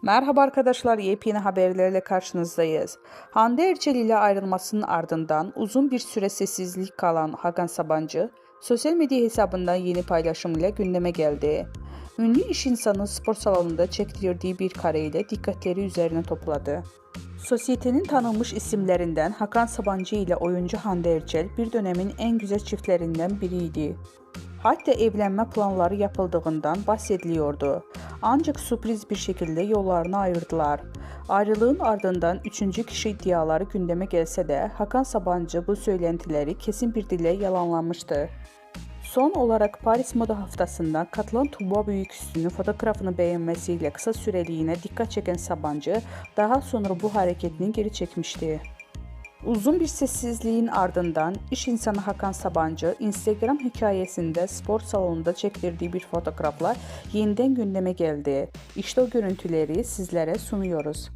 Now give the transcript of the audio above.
Merhaba arkadaşlar, yepyeni haberlerle karşınızdayız. Hande Erçel ile ayrılmasının ardından uzun bir süre sessizlik kalan Hakan Sabancı, sosyal medya hesabından yeni paylaşım ile gündeme geldi. Ünlü iş insanı spor salonunda çektirdiği bir kareyle dikkatleri üzerine topladı. Sosyetenin tanınmış isimlerinden Hakan Sabancı ile oyuncu Hande Erçel bir dönemin en güzel çiftlerinden biriydi. Hatta evlenme planları yapıldığından bahsediliyordu. Ancak sürpriz bir şekilde yollarını ayırdılar. Ayrılığın ardından üçüncü kişi iddiaları gündeme gelse de Hakan Sabancı bu söylentileri kesin bir dille yalanlamıştı. Son olarak Paris Moda Haftası'nda katılan Tuğba Büyüküstü'nün fotoğrafını beğenmesiyle kısa süreliğine dikkat çeken Sabancı, daha sonra bu hareketini geri çekmişti. Uzun bir sessizliğin ardından iş insanı Hakan Sabancı, Instagram hikayesinde spor salonunda çektirdiği bir fotoğrafla yeniden gündeme geldi. İşte o görüntüleri sizlere sunuyoruz.